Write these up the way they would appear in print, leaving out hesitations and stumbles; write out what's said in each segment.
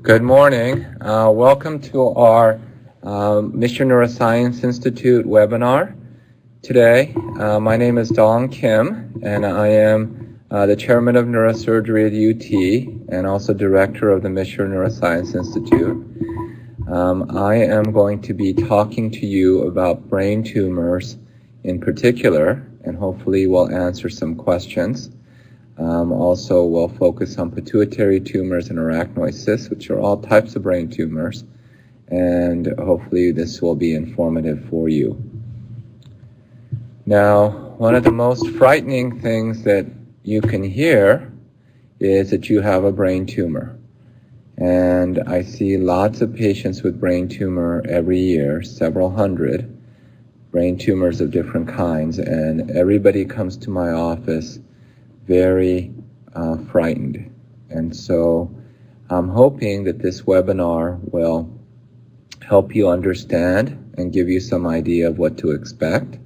Good morning. Welcome to our Mission Neuroscience Institute webinar today. My name is Dong Kim, and I am the chairman of neurosurgery at UT and also director of the Mission Neuroscience Institute. I am going to be talking to you about brain tumors in particular, and hopefully we'll answer some questions. Also, we'll focus on pituitary tumors and arachnoid cysts, which are all types of brain tumors, and hopefully this will be informative for you. Now, one of the most frightening things that you can hear is that you have a brain tumor. And I see lots of patients with brain tumor every year, several hundred brain tumors of different kinds, and everybody comes to my office very frightened. And so I'm hoping that this webinar will help you understand and give you some idea of what to expect.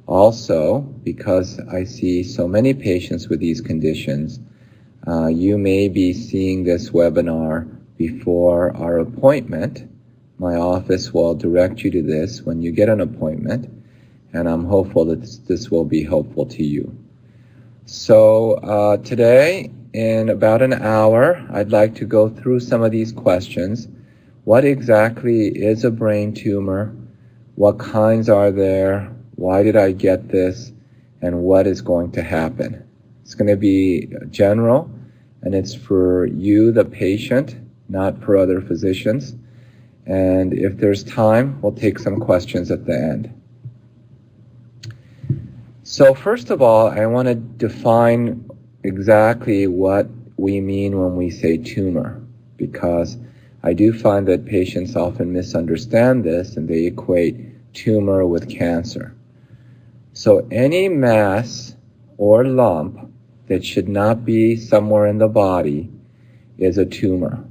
Also, because I see so many patients with these conditions, you may be seeing this webinar before our appointment. My office will direct you to this when you get an appointment, and I'm hopeful that this will be helpful to you. So today, in about an hour, I'd like to go through some of these questions. What exactly is a brain tumor? What kinds are there? Why did I get this? And what is going to happen? It's going to be general, and it's for you, the patient, not for other physicians. And if there's time, we'll take some questions at the end. So first of all, I want to define exactly what we mean when we say tumor, because I do find that patients often misunderstand this and they equate tumor with cancer. So any mass or lump that should not be somewhere in the body is a tumor.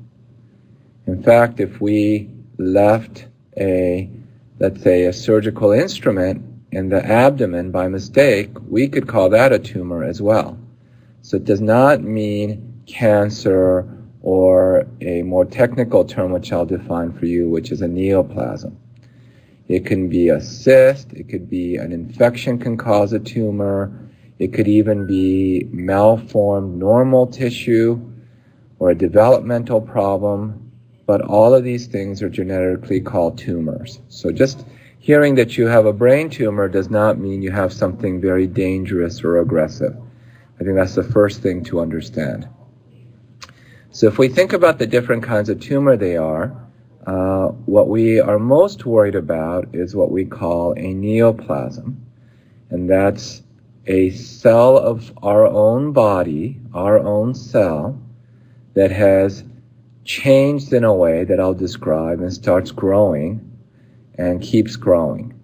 In fact, if we left let's say a surgical instrument in the abdomen by mistake, we could call that a tumor as well. So it does not mean cancer or a more technical term which I'll define for you, which is a neoplasm. It can be a cyst, it could be an infection can cause a tumor, it could even be malformed normal tissue or a developmental problem, but all of these things are genetically called tumors. So just hearing that you have a brain tumor does not mean you have something very dangerous or aggressive. I think that's the first thing to understand. So if we think about the different kinds of tumor they are, what we are most worried about is what we call a neoplasm. And that's a cell of our own body, our own cell, that has changed in a way that I'll describe and starts growing and keeps growing.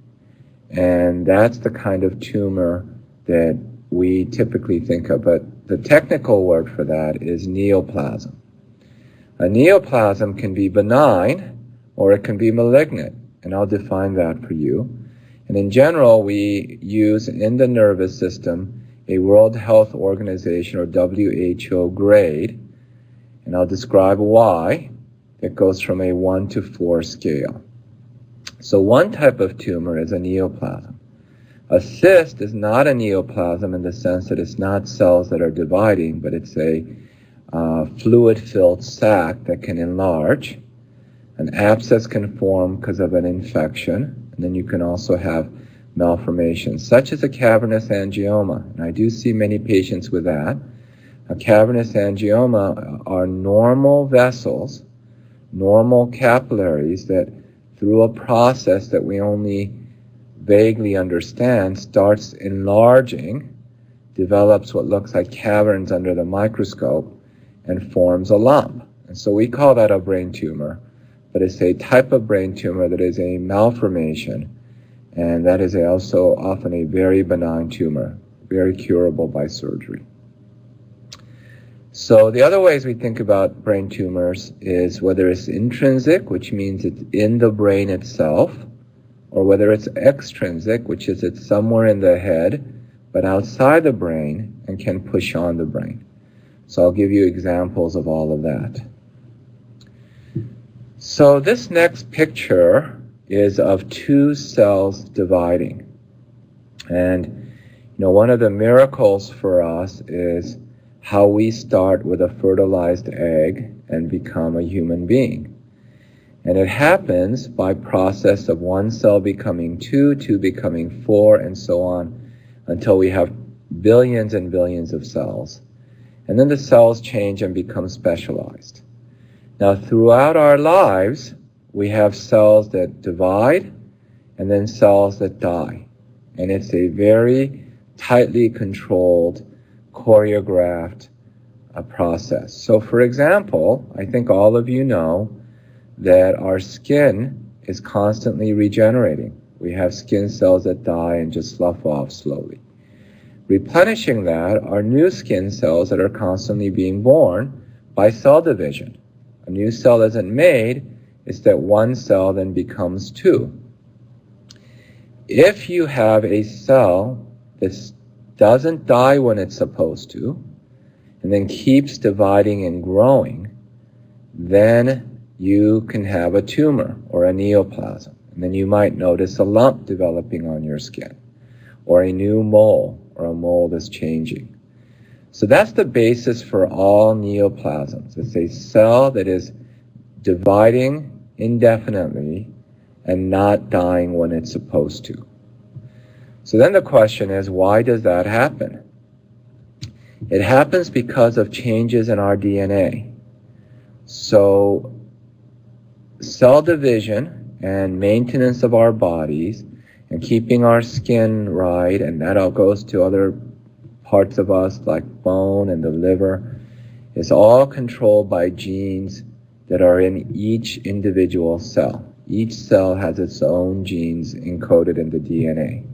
And that's the kind of tumor that we typically think of, but the technical word for that is neoplasm. A neoplasm can be benign or it can be malignant, and I'll define that for you. And in general, we use in the nervous system a World Health Organization or WHO grade, and I'll describe why. It goes from a 1 to 4 scale. So one type of tumor is a neoplasm. A cyst is not a neoplasm in the sense that it's not cells that are dividing, but it's a fluid-filled sac that can enlarge. An abscess can form because of an infection, and then you can also have malformations, such as a cavernous angioma. And I do see many patients with that. A cavernous angioma are normal vessels, normal capillaries that through a process that we only vaguely understand, starts enlarging, develops what looks like caverns under the microscope, and forms a lump. And so we call that a brain tumor, but it's a type of brain tumor that is a malformation, and that is also often a very benign tumor, very curable by surgery. So the other ways we think about brain tumors is whether it's intrinsic, which means it's in the brain itself, or whether it's extrinsic, which is it's somewhere in the head, but outside the brain and can push on the brain. So I'll give you examples of all of that. So this next picture is of two cells dividing. And one of the miracles for us is how we start with a fertilized egg and become a human being. And it happens by process of one cell becoming two becoming four, and so on, until we have billions and billions of cells. And then the cells change and become specialized. Now, throughout our lives, we have cells that divide and then cells that die. And it's a very tightly controlled, choreographed process. So, for example, I think all of you know that our skin is constantly regenerating. We have skin cells that die and just slough off slowly. Replenishing that are new skin cells that are constantly being born by cell division. A new cell isn't made, it's that one cell then becomes two. If you have a cell that doesn't die when it's supposed to, and then keeps dividing and growing, then you can have a tumor or a neoplasm. And then you might notice a lump developing on your skin, or a new mole, or a mole that's changing. So that's the basis for all neoplasms. It's a cell that is dividing indefinitely and not dying when it's supposed to. So then the question is, why does that happen? It happens because of changes in our DNA. So cell division and maintenance of our bodies and keeping our skin right, and that all goes to other parts of us like bone and the liver, is all controlled by genes that are in each individual cell. Each cell has its own genes encoded in the DNA.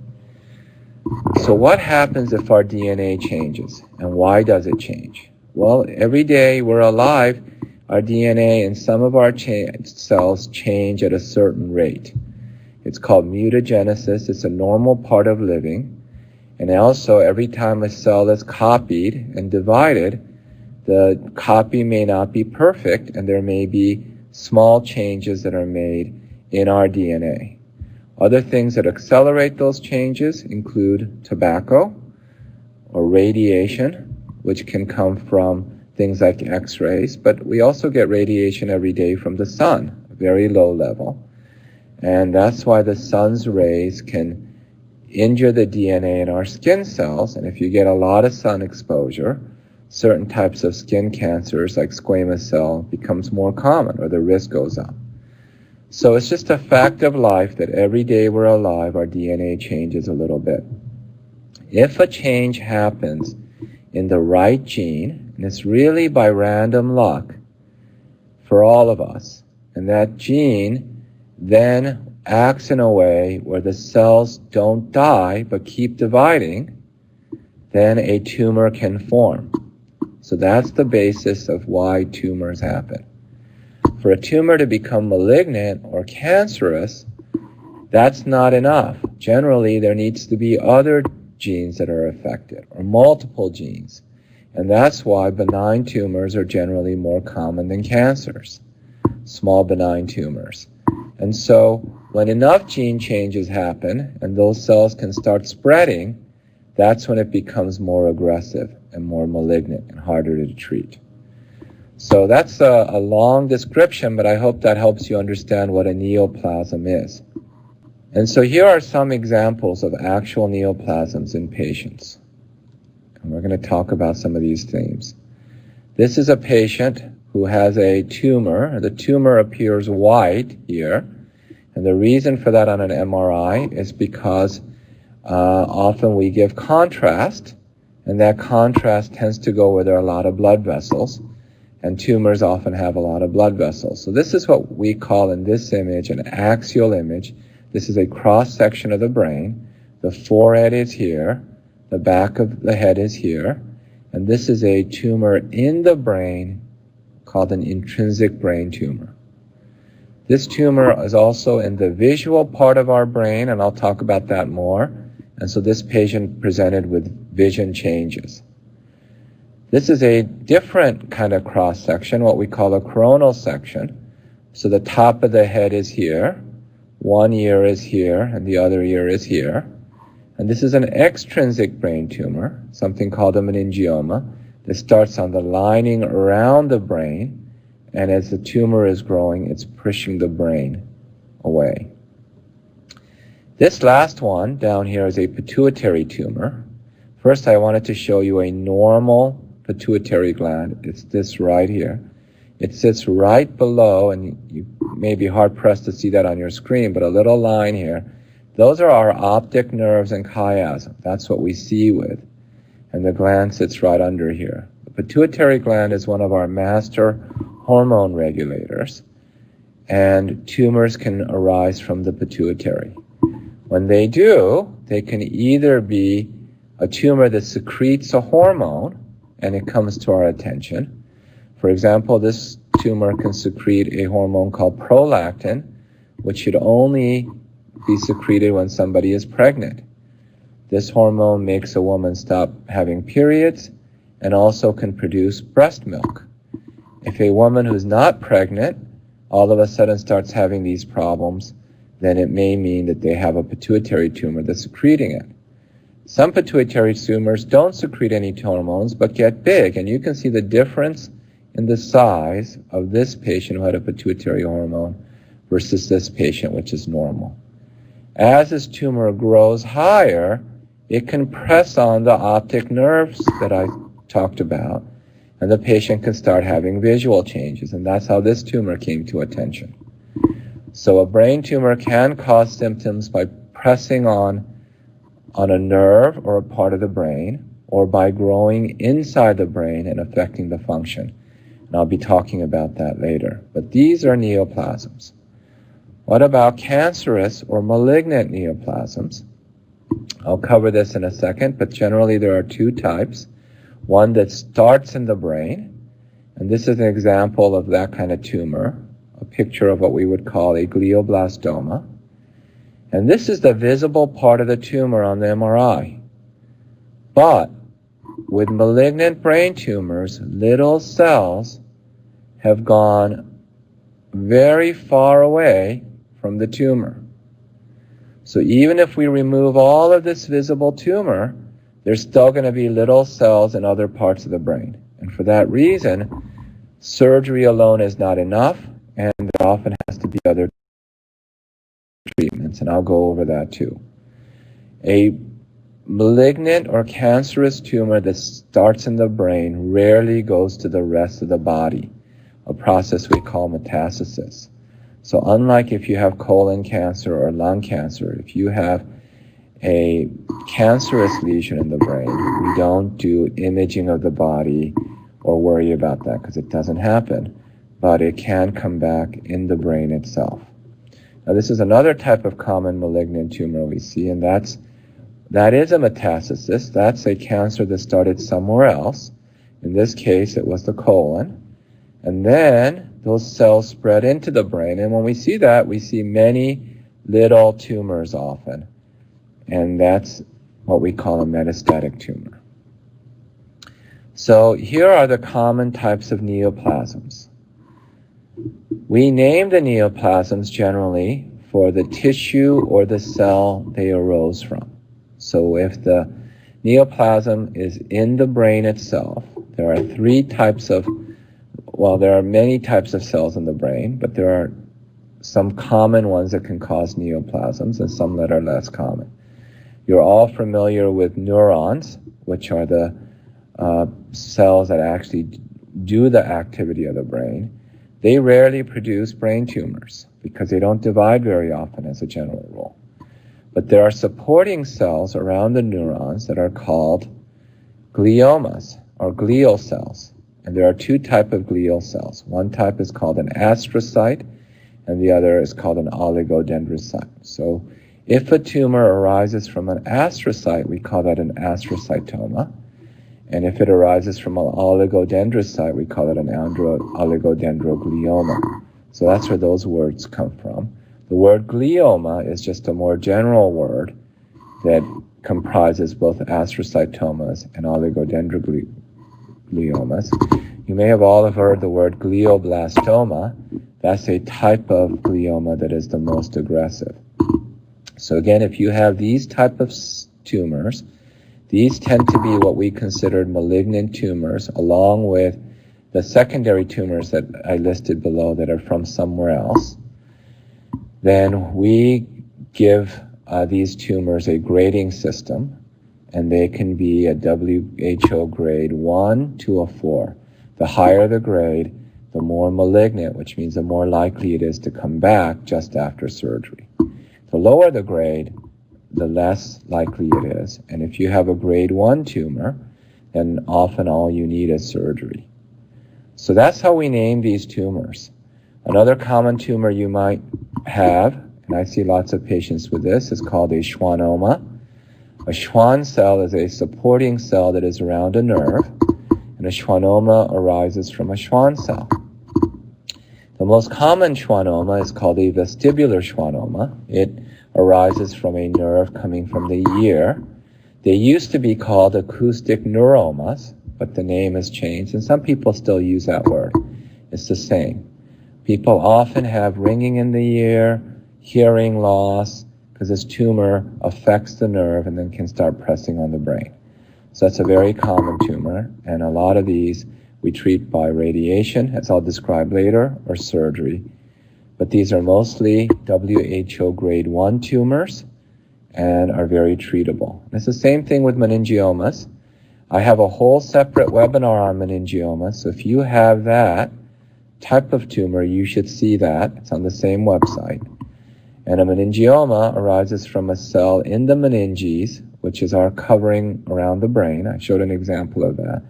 So what happens if our DNA changes, and why does it change? Well, every day we're alive, our DNA and some of our cells change at a certain rate. It's called mutagenesis. It's a normal part of living. And also, every time a cell is copied and divided, the copy may not be perfect, and there may be small changes that are made in our DNA. Other things that accelerate those changes include tobacco or radiation, which can come from things like X-rays, but we also get radiation every day from the sun, a very low level. And that's why the sun's rays can injure the DNA in our skin cells, and if you get a lot of sun exposure, certain types of skin cancers like squamous cell becomes more common, or the risk goes up. So it's just a fact of life that every day we're alive, our DNA changes a little bit. If a change happens in the right gene, and it's really by random luck for all of us, and that gene then acts in a way where the cells don't die but keep dividing, then a tumor can form. So that's the basis of why tumors happen. For a tumor to become malignant or cancerous, that's not enough. Generally, there needs to be other genes that are affected, or multiple genes. And that's why benign tumors are generally more common than cancers, small benign tumors. And so when enough gene changes happen and those cells can start spreading, that's when it becomes more aggressive and more malignant and harder to treat. So that's a long description, but I hope that helps you understand what a neoplasm is. And so here are some examples of actual neoplasms in patients. And we're going to talk about some of these themes. This is a patient who has a tumor. The tumor appears white here. And the reason for that on an MRI is because often we give contrast, and that contrast tends to go where there are a lot of blood vessels, and tumors often have a lot of blood vessels. So this is what we call in this image an axial image. This is a cross-section of the brain. The forehead is here, the back of the head is here, and this is a tumor in the brain called an intrinsic brain tumor. This tumor is also in the visual part of our brain, and I'll talk about that more. And so this patient presented with vision changes. This is a different kind of cross-section, what we call a coronal section. So the top of the head is here, one ear is here, and the other ear is here. And this is an extrinsic brain tumor, something called a meningioma, that starts on the lining around the brain, and as the tumor is growing, it's pushing the brain away. This last one down here is a pituitary tumor. First, I wanted to show you a normal pituitary gland. It's this right here. It sits right below, and you may be hard-pressed to see that on your screen, but a little line here. Those are our optic nerves and chiasm. That's what we see with. And the gland sits right under here. The pituitary gland is one of our master hormone regulators, and tumors can arise from the pituitary. When they do, they can either be a tumor that secretes a hormone, and it comes to our attention. For example, this tumor can secrete a hormone called prolactin, which should only be secreted when somebody is pregnant. This hormone makes a woman stop having periods and also can produce breast milk. If a woman who's not pregnant all of a sudden starts having these problems, then it may mean that they have a pituitary tumor that's secreting it. Some pituitary tumors don't secrete any hormones but get big, and you can see the difference in the size of this patient who had a pituitary hormone versus this patient, which is normal. As this tumor grows higher, it can press on the optic nerves that I talked about, and the patient can start having visual changes, and that's how this tumor came to attention. So a brain tumor can cause symptoms by pressing on a nerve or a part of the brain, or by growing inside the brain and affecting the function. And I'll be talking about that later. But these are neoplasms. What about cancerous or malignant neoplasms? I'll cover this in a second, but generally there are two types. One that starts in the brain, and this is an example of that kind of tumor, a picture of what we would call a glioblastoma. And this is the visible part of the tumor on the MRI. But with malignant brain tumors, little cells have gone very far away from the tumor. So even if we remove all of this visible tumor, there's still going to be little cells in other parts of the brain. And for that reason, surgery alone is not enough, and there often has to be other treatments, and I'll go over that too. A malignant or cancerous tumor that starts in the brain rarely goes to the rest of the body, a process we call metastasis. So unlike if you have colon cancer or lung cancer, if you have a cancerous lesion in the brain, we don't do imaging of the body or worry about that because it doesn't happen, but it can come back in the brain itself. Now this is another type of common malignant tumor we see, and that is a metastasis. That's a cancer that started somewhere else. In this case, it was the colon. And then those cells spread into the brain. And when we see that, we see many little tumors often. And that's what we call a metastatic tumor. So here are the common types of neoplasms. We name the neoplasms generally for the tissue or the cell they arose from. So if the neoplasm is in the brain itself, there are there are many types of cells in the brain, but there are some common ones that can cause neoplasms and some that are less common. You're all familiar with neurons, which are the cells that actually do the activity of the brain. They rarely produce brain tumors because they don't divide very often as a general rule. But there are supporting cells around the neurons that are called gliomas or glial cells. And there are two types of glial cells. One type is called an astrocyte, and the other is called an oligodendrocyte. So if a tumor arises from an astrocyte, we call that an astrocytoma. And if it arises from an oligodendrocyte, we call it an oligodendroglioma. So that's where those words come from. The word glioma is just a more general word that comprises both astrocytomas and oligodendrogliomas. You may have all heard the word glioblastoma. that's a type of glioma that is the most aggressive. So again, if you have these type of tumors, these tend to be what we consider malignant tumors, along with the secondary tumors that I listed below that are from somewhere else. Then we give these tumors a grading system, and they can be a WHO grade 1 to a 4. The higher the grade, the more malignant, which means the more likely it is to come back just after surgery. The lower the grade, the less likely it is. And if you have a grade 1 tumor, then often all you need is surgery. So that's how we name these tumors. Another common tumor you might have, and I see lots of patients with this, is called a schwannoma. A Schwann cell is a supporting cell that is around a nerve, and a schwannoma arises from a Schwann cell. The most common schwannoma is called a vestibular schwannoma. It arises from a nerve coming from the ear. They used to be called acoustic neuromas, but the name has changed, and some people still use that word. It's the same. People often have ringing in the ear, hearing loss, because this tumor affects the nerve and then can start pressing on the brain. So that's a very common tumor, and a lot of these we treat by radiation, as I'll describe later, or surgery. But these are mostly WHO grade 1 tumors and are very treatable. And it's the same thing with meningiomas. I have a whole separate webinar on meningiomas, so if you have that type of tumor, you should see that. It's on the same website. And a meningioma arises from a cell in the meninges, which is our covering around the brain. I showed an example of that.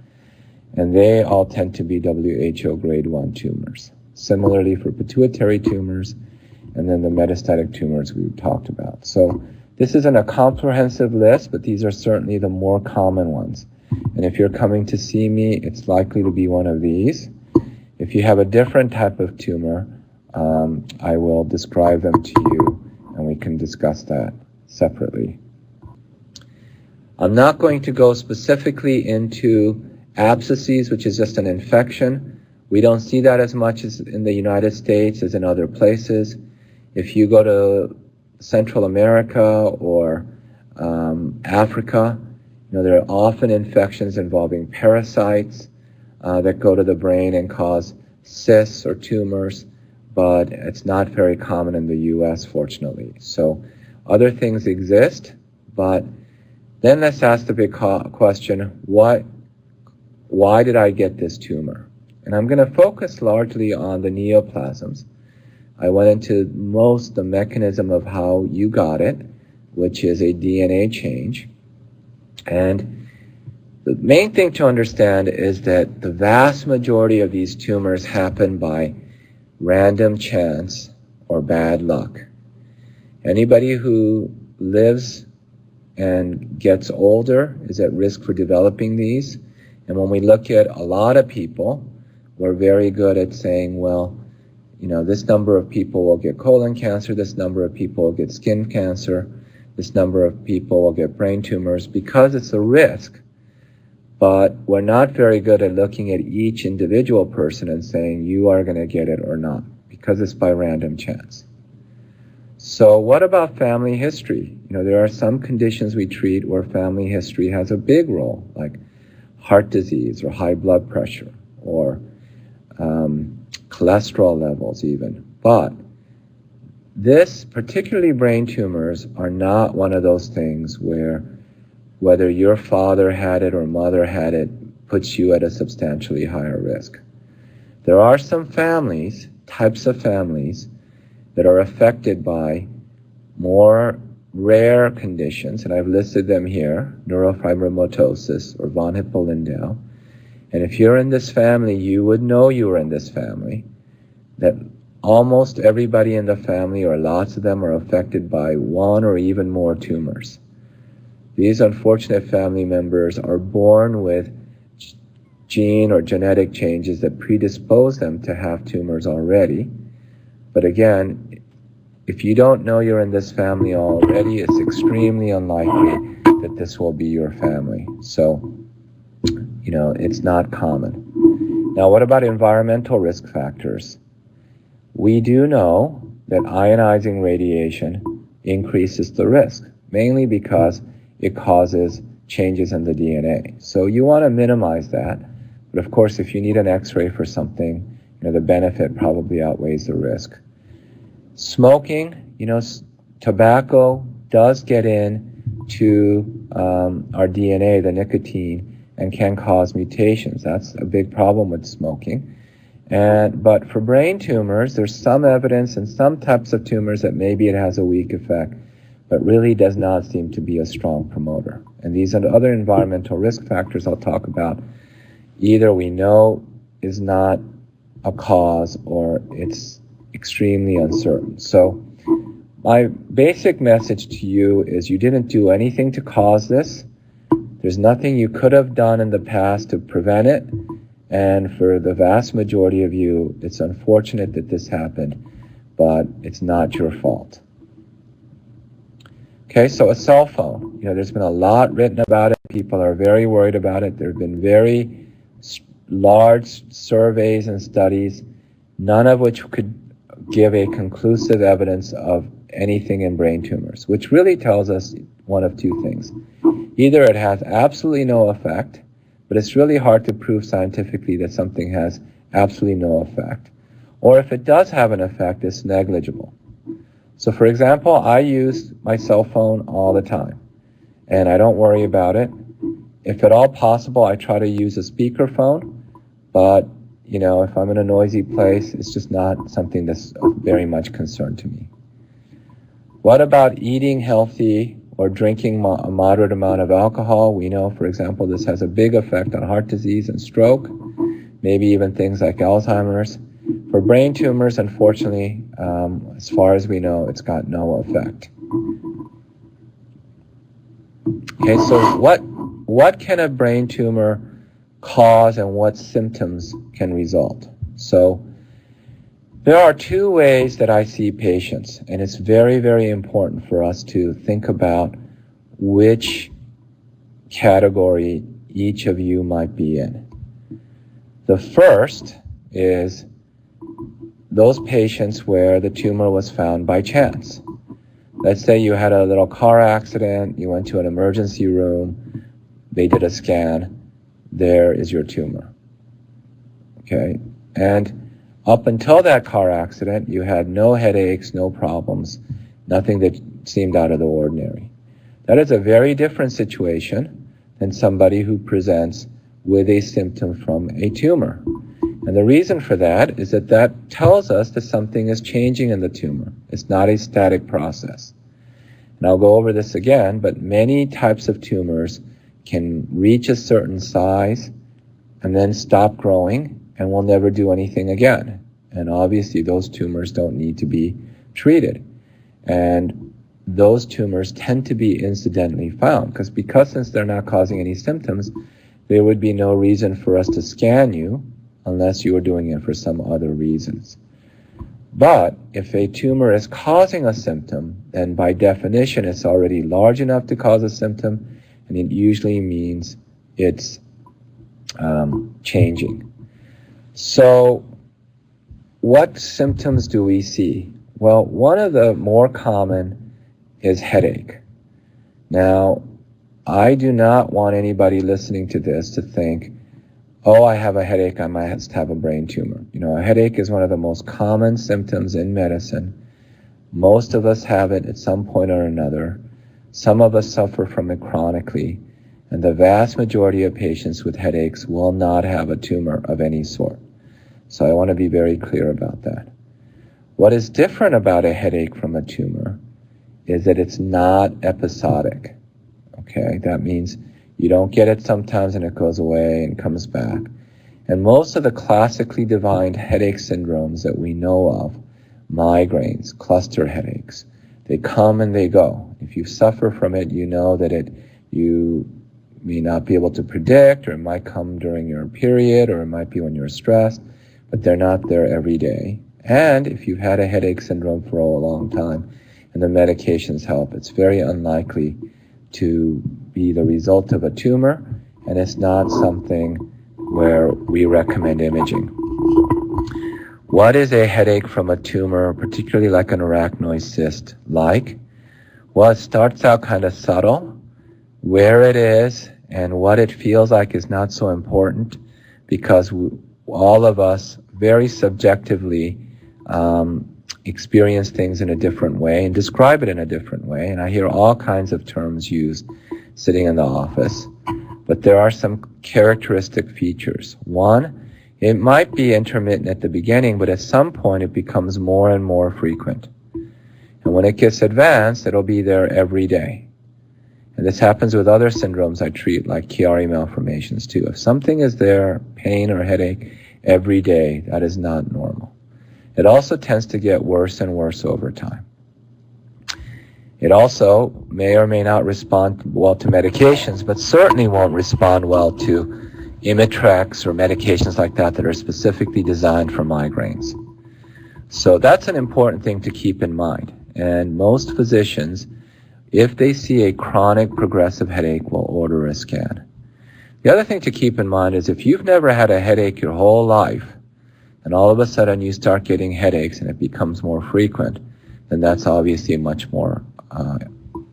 And they all tend to be WHO grade 1 tumors. Similarly for pituitary tumors, and then the metastatic tumors we talked about. So this isn't a comprehensive list, but these are certainly the more common ones. And if you're coming to see me, it's likely to be one of these. If you have a different type of tumor, I will describe them to you, and we can discuss that separately. I'm not going to go specifically into abscesses, which is just an infection. We don't see that as much as in the United States as in other places. If you go to Central America or Africa, there are often infections involving parasites that go to the brain and cause cysts or tumors, but it's not very common in the US, fortunately. So other things exist, but then let's ask the big question, why did I get this tumor? And I'm going to focus largely on the neoplasms. I went into the mechanism of how you got it, which is a DNA change. And the main thing to understand is that the vast majority of these tumors happen by random chance or bad luck. Anybody who lives and gets older is at risk for developing these. And when we look at a lot of people, we're very good at saying, well, this number of people will get colon cancer, this number of people will get skin cancer, this number of people will get brain tumors, because it's a risk. But we're not very good at looking at each individual person and saying you are going to get it or not, because it's by random chance. So what about family history? There are some conditions we treat where family history has a big role, like heart disease or high blood pressure or cholesterol levels even. But this, particularly brain tumors, are not one of those things where whether your father had it or mother had it puts you at a substantially higher risk. There are some types of families, that are affected by more rare conditions, and I've listed them here, neurofibromatosis or von Hippel-Lindau. And if you're in this family, you would know you were in this family, that almost everybody in the family, or lots of them, are affected by one or even more tumors. These unfortunate family members are born with gene or genetic changes that predispose them to have tumors already. But again, if you don't know you're in this family already, it's extremely unlikely that this will be your family. So, it's not common. Now, what about environmental risk factors? we do know that ionizing radiation increases the risk, mainly because it causes changes in the DNA. So you want to minimize that. But of course, if you need an X-ray for something, the benefit probably outweighs the risk. Smoking, tobacco does get into our DNA, the nicotine, and can cause mutations. That's a big problem with smoking. But for brain tumors, there's some evidence in some types of tumors that maybe it has a weak effect, but really does not seem to be a strong promoter. And these are the other environmental risk factors I'll talk about. Either we know is not a cause or it's extremely uncertain. So my basic message to you is you didn't do anything to cause this. There's nothing you could have done in the past to prevent it. And for the vast majority of you, it's unfortunate that this happened, but it's not your fault. Okay, so a cell phone. There's been a lot written about it. People are very worried about it. There have been very large surveys and studies, none of which could give a conclusive evidence of anything in brain tumors, which really tells us one of two things. Either it has absolutely no effect, but it's really hard to prove scientifically that something has absolutely no effect. Or if it does have an effect, it's negligible. So for example, I use my cell phone all the time, and I don't worry about it. If at all possible, I try to use a speakerphone, but if I'm in a noisy place, it's just not something that's of very much concern to me. What about eating healthy or drinking a moderate amount of alcohol? We know, for example, this has a big effect on heart disease and stroke, maybe even things like Alzheimer's. For brain tumors, unfortunately, as far as we know, it's got no effect. Okay, so what can a brain tumor cause and what symptoms can result? So there are two ways that I see patients, and it's very, very important for us to think about which category each of you might be in. The first is those patients where the tumor was found by chance. Let's say you had a little car accident, you went to an emergency room, they did a scan, there is your tumor. Okay? And up until that car accident, you had no headaches, no problems, nothing that seemed out of the ordinary. That is a very different situation than somebody who presents with a symptom from a tumor. And the reason for that is that tells us that something is changing in the tumor. It's not a static process. And I'll go over this again, but many types of tumors can reach a certain size and then stop growing and will never do anything again. And obviously those tumors don't need to be treated. And those tumors tend to be incidentally found because since they're not causing any symptoms, there would be no reason for us to scan you unless you were doing it for some other reasons. But if a tumor is causing a symptom, then by definition it's already large enough to cause a symptom, and it usually means it's changing. So what symptoms do we see? Well, one of the more common is headache. Now, I do not want anybody listening to this to think, oh, I have a headache, I might have a brain tumor. A headache is one of the most common symptoms in medicine. Most of us have it at some point or another. Some of us suffer from it chronically, and the vast majority of patients with headaches will not have a tumor of any sort. So I want to be very clear about that. What is different about a headache from a tumor is that it's not episodic. Okay, that means you don't get it sometimes and it goes away and comes back. And most of the classically defined headache syndromes that we know of, migraines, cluster headaches, they come and they go. If you suffer from it, you know that you may not be able to predict, or it might come during your period, or it might be when you're stressed, but they're not there every day. And if you've had a headache syndrome for a long time and the medications help, it's very unlikely to be the result of a tumor, and it's not something where we recommend imaging. What is a headache from a tumor, particularly like an arachnoid cyst, like? Well, it starts out kind of subtle. Where it is and what it feels like is not so important, because all of us very subjectively experience things in a different way and describe it in a different way. And I hear all kinds of terms used sitting in the office, but there are some characteristic features. One, it might be intermittent at the beginning, but at some point it becomes more and more frequent. And when it gets advanced, it'll be there every day. And this happens with other syndromes I treat, like Chiari malformations too. If something is there, pain or headache, every day, that is not normal. It also tends to get worse and worse over time. It also may or may not respond well to medications, but certainly won't respond well to Imitrex or medications like that are specifically designed for migraines. So that's an important thing to keep in mind. And most physicians, if they see a chronic progressive headache, will order a scan. The other thing to keep in mind is if you've never had a headache your whole life, and all of a sudden you start getting headaches and it becomes more frequent, then that's obviously much more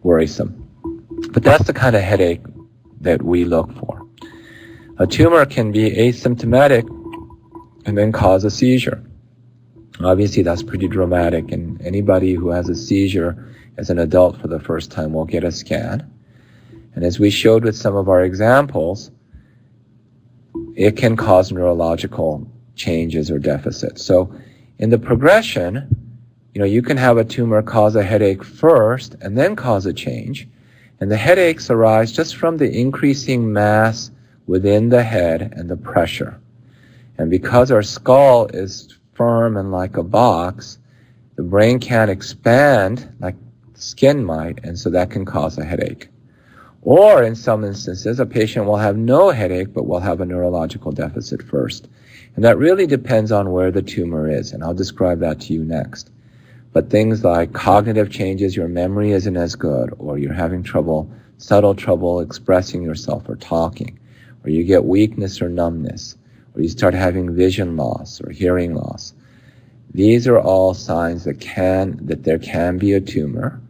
worrisome. But that's the kind of headache that we look for. A tumor can be asymptomatic and then cause a seizure. Obviously, that's pretty dramatic, and anybody who has a seizure as an adult for the first time will get a scan. And as we showed with some of our examples, it can cause neurological changes or deficits. So in the progression, you can have a tumor cause a headache first and then cause a change. And the headaches arise just from the increasing mass within the head and the pressure. And because our skull is firm and like a box, the brain can't expand like skin might, and so that can cause a headache. Or in some instances, a patient will have no headache, but will have a neurological deficit first. And that really depends on where the tumor is, and I'll describe that to you next. But things like cognitive changes, your memory isn't as good, or you're having subtle trouble expressing yourself or talking, or you get weakness or numbness, or you start having vision loss or hearing loss. These are all signs that there can be a tumor.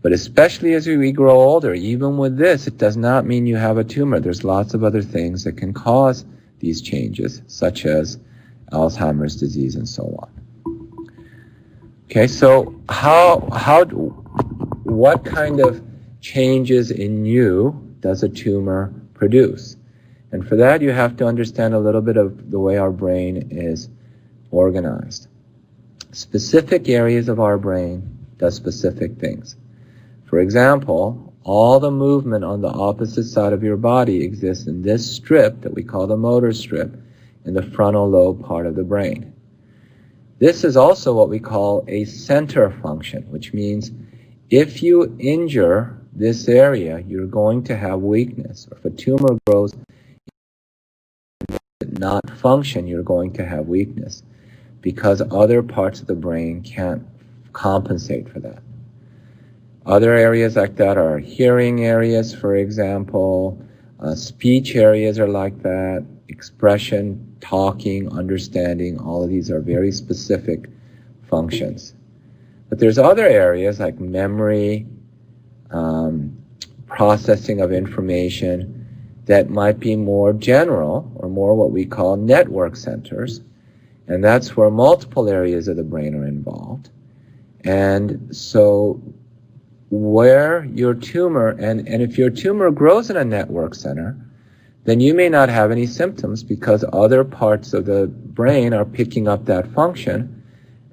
But especially as we grow older, even with this, it does not mean you have a tumor. There's lots of other things that can cause these changes, such as Alzheimer's disease and so on. Okay, so what kind of changes in you does a tumor produce? And for that, you have to understand a little bit of the way our brain is organized. Specific areas of our brain does specific things. For example, all the movement on the opposite side of your body exists in this strip that we call the motor strip in the frontal lobe part of the brain. This is also what we call a center function, which means if you injure this area, you're going to have weakness. Or if a tumor grows not function, you're going to have weakness because other parts of the brain can't compensate for that. Other areas like that are hearing areas, for example. Speech areas are like that. Expression, talking, understanding, all of these are very specific functions. But there's other areas like memory, processing of information that might be more general or more what we call network centers. And that's where multiple areas of the brain are involved. And so where your tumor, and if your tumor grows in a network center, then you may not have any symptoms because other parts of the brain are picking up that function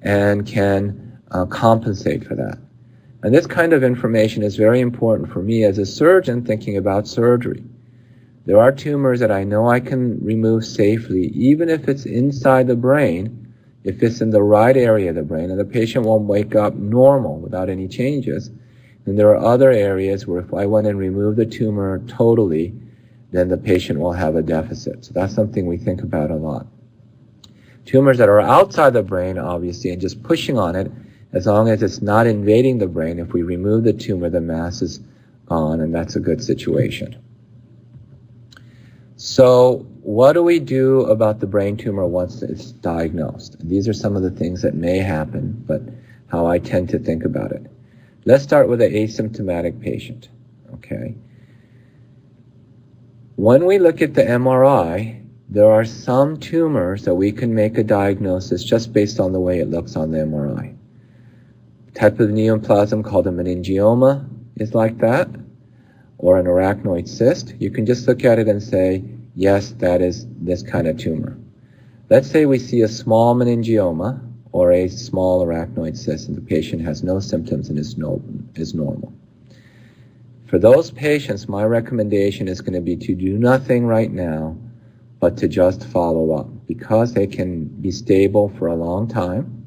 and can compensate for that. And this kind of information is very important for me as a surgeon thinking about surgery. There are tumors that I know I can remove safely, even if it's inside the brain, if it's in the right area of the brain, and the patient won't wake up normal without any changes. And there are other areas where if I went and removed the tumor totally, then the patient will have a deficit. So that's something we think about a lot. Tumors that are outside the brain, obviously, and just pushing on it, as long as it's not invading the brain, if we remove the tumor, the mass is gone, and that's a good situation. So what do we do about the brain tumor once it's diagnosed? And these are some of the things that may happen, but how I tend to think about it. Let's start with an asymptomatic patient, okay? When we look at the MRI, there are some tumors that we can make a diagnosis just based on the way it looks on the MRI. Type of neoplasm called a meningioma is like that, or an arachnoid cyst. You can just look at it and say, yes, that is this kind of tumor. Let's say we see a small meningioma or a small arachnoid cyst and the patient has no symptoms and is normal. For those patients, my recommendation is going to be to do nothing right now, but to just follow up, because they can be stable for a long time.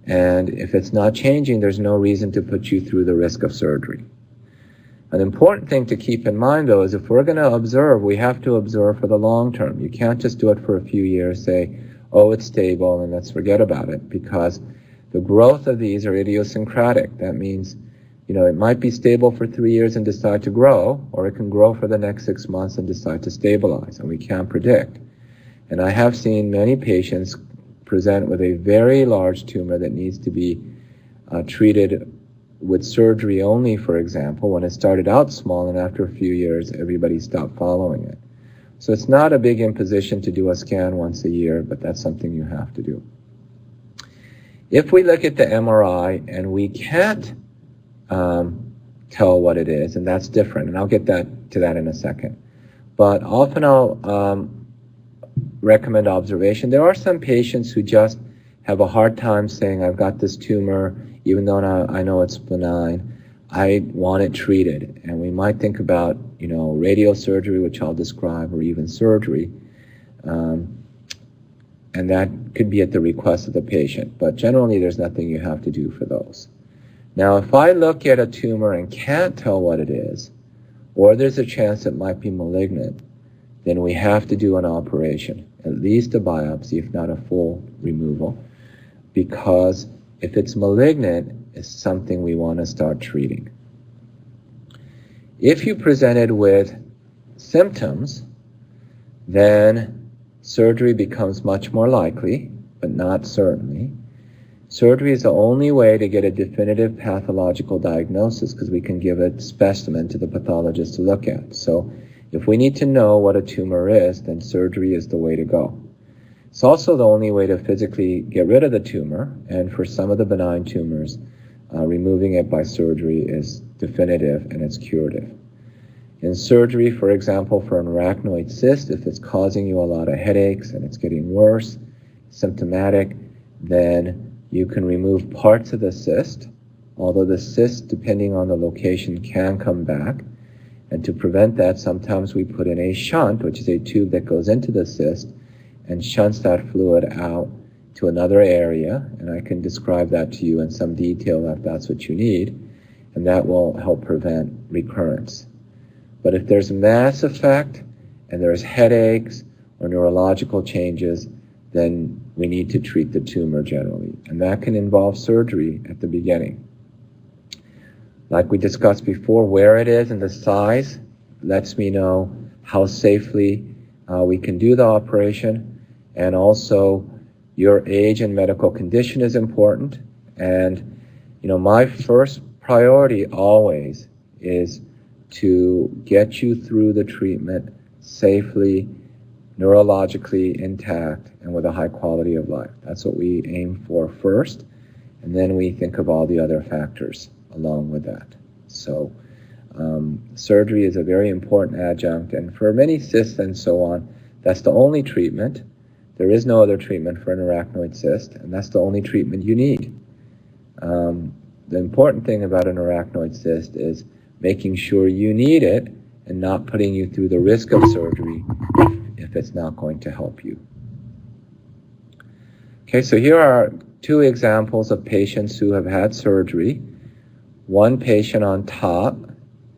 And if it's not changing, there's no reason to put you through the risk of surgery. An important thing to keep in mind, though, is if we're going to observe, we have to observe for the long term. You can't just do it for a few years, say, oh, it's stable, and let's forget about it, because the growth of these are idiosyncratic. That means, it might be stable for 3 years and decide to grow, or it can grow for the next 6 months and decide to stabilize, and we can't predict. And I have seen many patients present with a very large tumor that needs to be treated with surgery only, for example, when it started out small and after a few years everybody stopped following it. So it's not a big imposition to do a scan once a year, but that's something you have to do. If we look at the MRI and we can't tell what it is, and that's different, and I'll get to that in a second. But often I'll recommend observation. There are some patients who just have a hard time saying, I've got this tumor, even though I know it's benign, I want it treated. And we might think about, radiosurgery, which I'll describe, or even surgery. And that could be at the request of the patient. But generally, there's nothing you have to do for those. Now, if I look at a tumor and can't tell what it is, or there's a chance it might be malignant, then we have to do an operation, at least a biopsy, if not a full removal, because if it's malignant, it's something we want to start treating. If you presented with symptoms, then surgery becomes much more likely, but not certainly. Surgery is the only way to get a definitive pathological diagnosis, because we can give a specimen to the pathologist to look at. So if we need to know what a tumor is, then surgery is the way to go. It's also the only way to physically get rid of the tumor, and for some of the benign tumors, removing it by surgery is definitive and it's curative. In surgery, for example, for an arachnoid cyst, if it's causing you a lot of headaches and it's getting worse, symptomatic, then you can remove parts of the cyst, although the cyst, depending on the location, can come back. And to prevent that, sometimes we put in a shunt, which is a tube that goes into the cyst and shunts that fluid out to another area. And I can describe that to you in some detail if that's what you need. And that will help prevent recurrence. But if there's mass effect and there's headaches or neurological changes, then we need to treat the tumor generally. And that can involve surgery at the beginning. Like we discussed before, where it is and the size lets me know how safely we can do the operation. And also, your age and medical condition is important. And, my first priority always is to get you through the treatment safely, neurologically intact, and with a high quality of life. That's what we aim for first. And then we think of all the other factors along with that. So surgery is a very important adjunct, and for many cysts and so on, that's the only treatment. There is no other treatment for an arachnoid cyst, and that's the only treatment you need. The important thing about an arachnoid cyst is making sure you need it and not putting you through the risk of surgery if it's not going to help you. Okay, so here are two examples of patients who have had surgery. One patient on top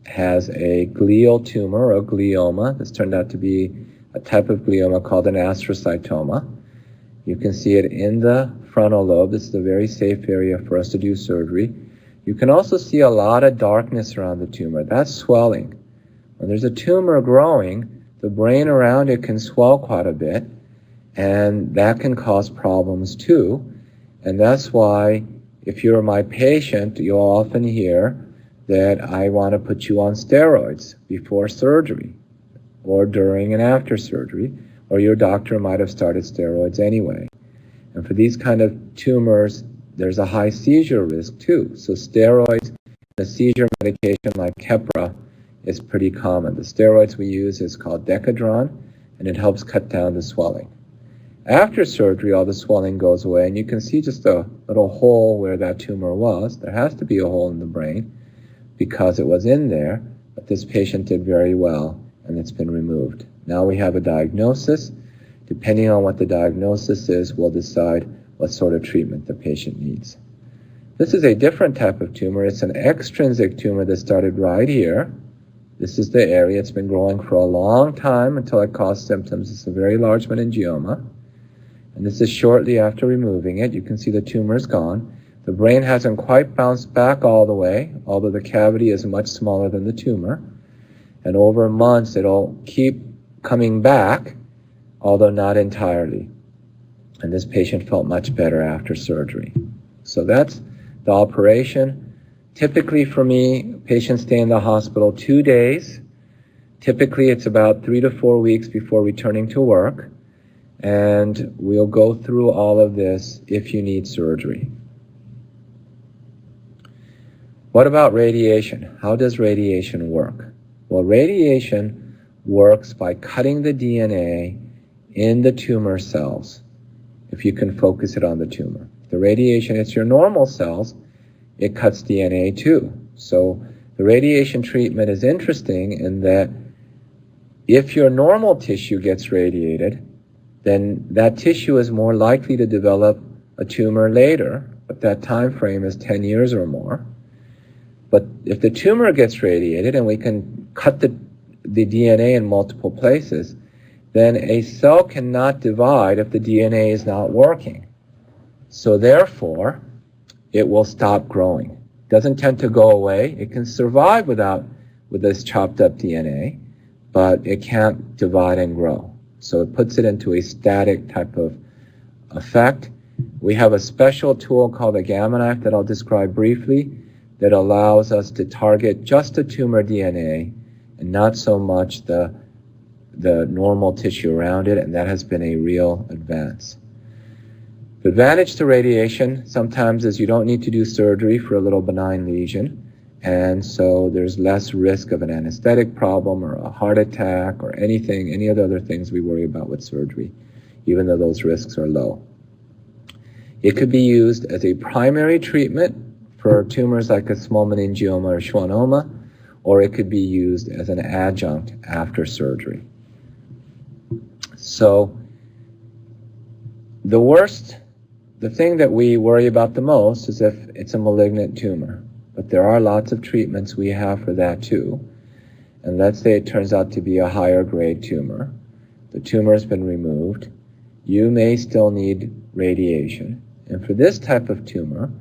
has a glial tumor, or glioma. This turned out to be a type of glioma called an astrocytoma. You can see it in the frontal lobe. This is a very safe area for us to do surgery. You can also see a lot of darkness around the tumor. That's swelling. When there's a tumor growing, the brain around it can swell quite a bit, and that can cause problems too. And that's why if you're my patient, you'll often hear that I want to put you on steroids before surgery or during and after surgery, or your doctor might have started steroids anyway. And for these kind of tumors, there's a high seizure risk too. So steroids, a seizure medication like Keppra is pretty common. The steroids we use is called Decadron, and it helps cut down the swelling. After surgery, all the swelling goes away, and you can see just a little hole where that tumor was. There has to be a hole in the brain because it was in there, but this patient did very well, and it's been removed. Now we have a diagnosis. Depending on what the diagnosis is, we'll decide what sort of treatment the patient needs. This is a different type of tumor. It's an extrinsic tumor that started right here. This is the area. It's been growing for a long time until it caused symptoms. It's a very large meningioma. And this is shortly after removing it. You can see the tumor is gone. The brain hasn't quite bounced back all the way, although the cavity is much smaller than the tumor. And over months, it'll keep coming back, although not entirely. And this patient felt much better after surgery. So that's the operation. Typically for me, patients stay in the hospital 2 days. Typically it's about 3 to 4 weeks before returning to work. And we'll go through all of this if you need surgery. What about radiation? How does radiation work? Well, radiation works by cutting the DNA in the tumor cells, if you can focus it on the tumor. The radiation, it's your normal cells, it cuts DNA too. So the radiation treatment is interesting in that if your normal tissue gets radiated, then that tissue is more likely to develop a tumor later, but that time frame is 10 years or more. But if the tumor gets radiated and we can cut the DNA in multiple places, then a cell cannot divide if the DNA is not working. So therefore, it will stop growing. It doesn't tend to go away. It can survive with this chopped up DNA, but it can't divide and grow. So it puts it into a static type of effect. We have a special tool called a gamma knife that I'll describe briefly that allows us to target just the tumor DNA and not so much the normal tissue around it, and that has been a real advance. The advantage to radiation sometimes is you don't need to do surgery for a little benign lesion, and so there's less risk of an anesthetic problem or a heart attack or any of the other things we worry about with surgery, even though those risks are low. It could be used as a primary treatment for tumors like a small meningioma or schwannoma, or it could be used as an adjunct after surgery. So the thing that we worry about the most is if it's a malignant tumor. But there are lots of treatments we have for that too. And let's say it turns out to be a higher grade tumor. The tumor has been removed. You may still need radiation. And for this type of tumor,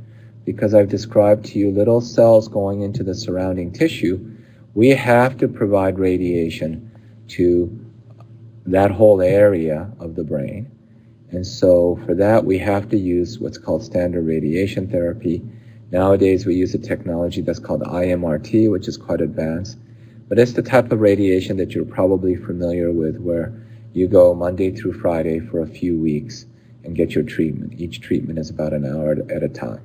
because I've described to you little cells going into the surrounding tissue, we have to provide radiation to that whole area of the brain. And so for that, we have to use what's called standard radiation therapy. Nowadays, we use a technology that's called IMRT, which is quite advanced. But it's the type of radiation that you're probably familiar with, where you go Monday through Friday for a few weeks and get your treatment. Each treatment is about an hour at a time.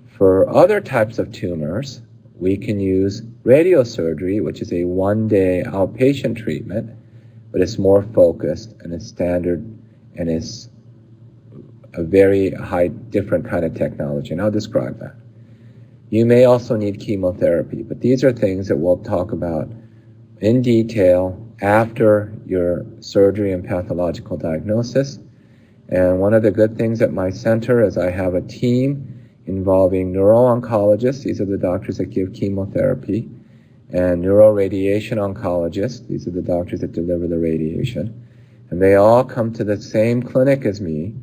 For other types of tumors, we can use radiosurgery, which is a one-day outpatient treatment, but it's more focused and it's standard and it's a very high, different kind of technology, and I'll describe that. You may also need chemotherapy, but these are things that we'll talk about in detail after your surgery and pathological diagnosis. And one of the good things at my center is I have a team involving neuro-oncologists, these are the doctors that give chemotherapy, and neuroradiation oncologists, these are the doctors that deliver the radiation. And they all come to the same clinic as me.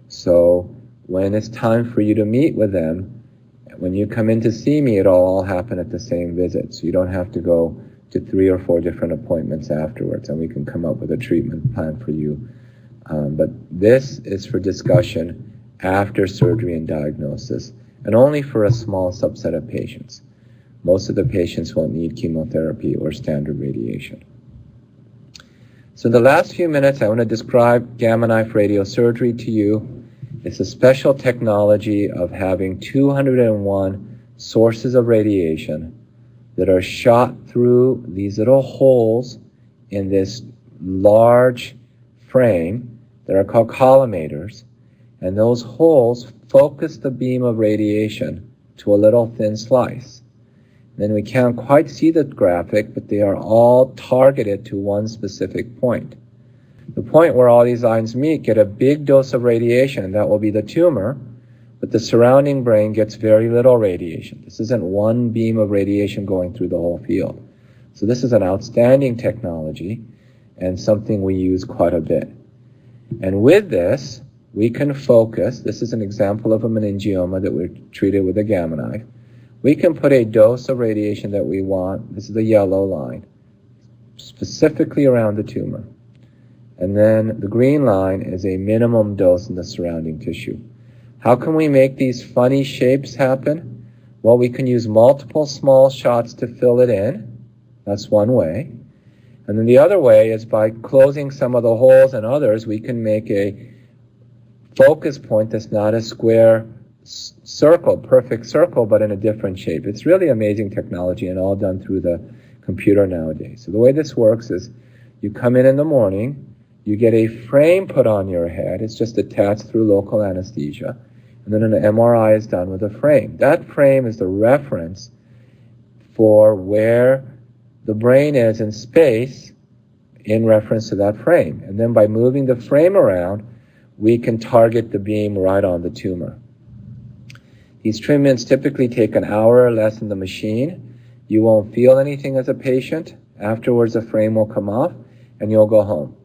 So when it's time for you to meet with them, when you come in to see me, it'll all happen at the same visit. So you don't have to go to 3 or 4 different appointments afterwards, and we can come up with a treatment plan for you. But this is for discussion after surgery and diagnosis, and only for a small subset of patients. Most of the patients won't need chemotherapy or standard radiation. So in the last few minutes, I want to describe gamma knife radiosurgery to you. It's a special technology of having 201 sources of radiation that are shot through these little holes in this large frame that are called collimators, and those holes focus the beam of radiation to a little thin slice. Then we can't quite see the graphic, but they are all targeted to one specific point. The point where all these lines meet get a big dose of radiation, and that will be the tumor, but the surrounding brain gets very little radiation. This isn't one beam of radiation going through the whole field. So this is an outstanding technology and something we use quite a bit. And with this, we can focus. This is an example of a meningioma that we're treated with a gamma knife. We can put a dose of radiation that we want, this is the yellow line, specifically around the tumor. And then the green line is a minimum dose in the surrounding tissue. How can we make these funny shapes happen? Well, we can use multiple small shots to fill it in. That's one way. And then the other way is by closing some of the holes and others, we can make a focus point that's not a square circle, perfect circle, but in a different shape. It's really amazing technology and all done through the computer nowadays. So the way this works is you come in the morning, you get a frame put on your head. It's just attached through local anesthesia. And then an MRI is done with a frame. That frame is the reference for where the brain is in space in reference to that frame. And then by moving the frame around, we can target the beam right on the tumor. These treatments typically take an hour or less in the machine. You won't feel anything as a patient. Afterwards, the frame will come off and you'll go home.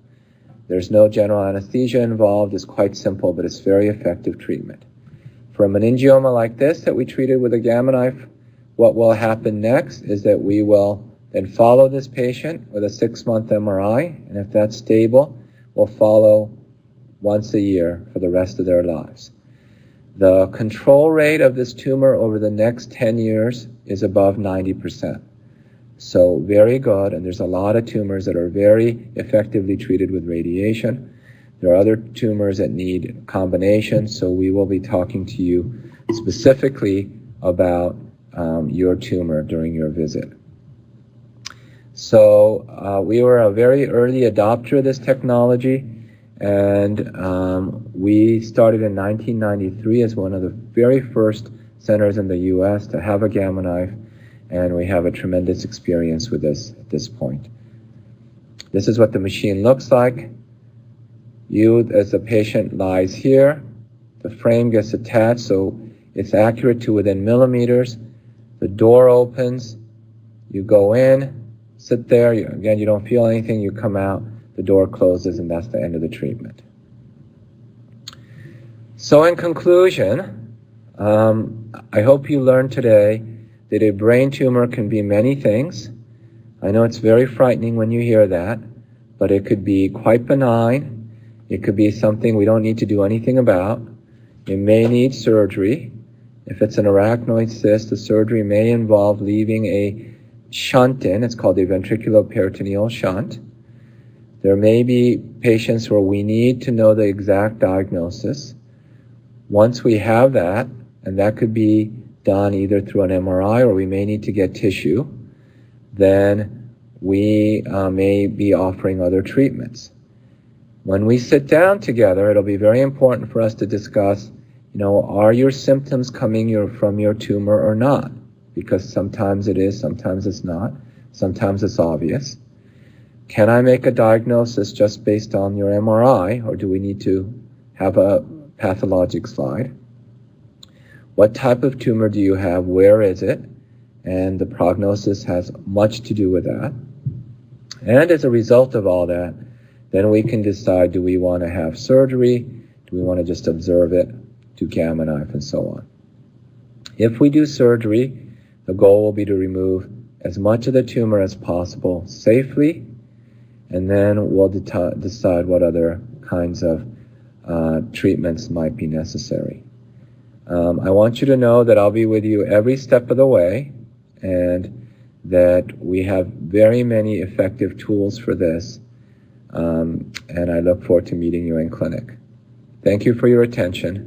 There's no general anesthesia involved. It's quite simple, but it's very effective treatment. For a meningioma like this that we treated with a gamma knife, what will happen next is that we will then follow this patient with a 6-month MRI, and if that's stable, we'll follow once a year for the rest of their lives. The control rate of this tumor over the next 10 years is above 90%. So very good, and there's a lot of tumors that are very effectively treated with radiation. There are other tumors that need combinations, so we will be talking to you specifically about your tumor during your visit. So we were a very early adopter of this technology, and we started in 1993 as one of the very first centers in the U.S. to have a gamma knife, and we have a tremendous experience with this at this point. This is what the machine looks like. You, as the patient, lies here. The frame gets attached, so it's accurate to within millimeters. The door opens. You go in, sit there. Again, you don't feel anything. You come out. The door closes, and that's the end of the treatment. So in conclusion, I hope you learned today that a brain tumor can be many things. I know it's very frightening when you hear that, but it could be quite benign. It could be something we don't need to do anything about. It may need surgery. If it's an arachnoid cyst, the surgery may involve leaving a shunt in. It's called a ventriculoperitoneal shunt. There may be patients where we need to know the exact diagnosis. Once we have that, and that could be done either through an MRI or we may need to get tissue, then we may be offering other treatments. When we sit down together, it'll be very important for us to discuss, are your symptoms coming from your tumor or not? Because sometimes it is, sometimes it's not, sometimes it's obvious. Can I make a diagnosis just based on your MRI, or do we need to have a pathologic slide? What type of tumor do you have? Where is it? And the prognosis has much to do with that. And as a result of all that, then we can decide, do we want to have surgery? Do we want to just observe it, do gamma knife, and so on? If we do surgery, the goal will be to remove as much of the tumor as possible safely, and then we'll decide what other kinds of treatments might be necessary. I want you to know that I'll be with you every step of the way, and that we have very many effective tools for this, and I look forward to meeting you in clinic. Thank you for your attention.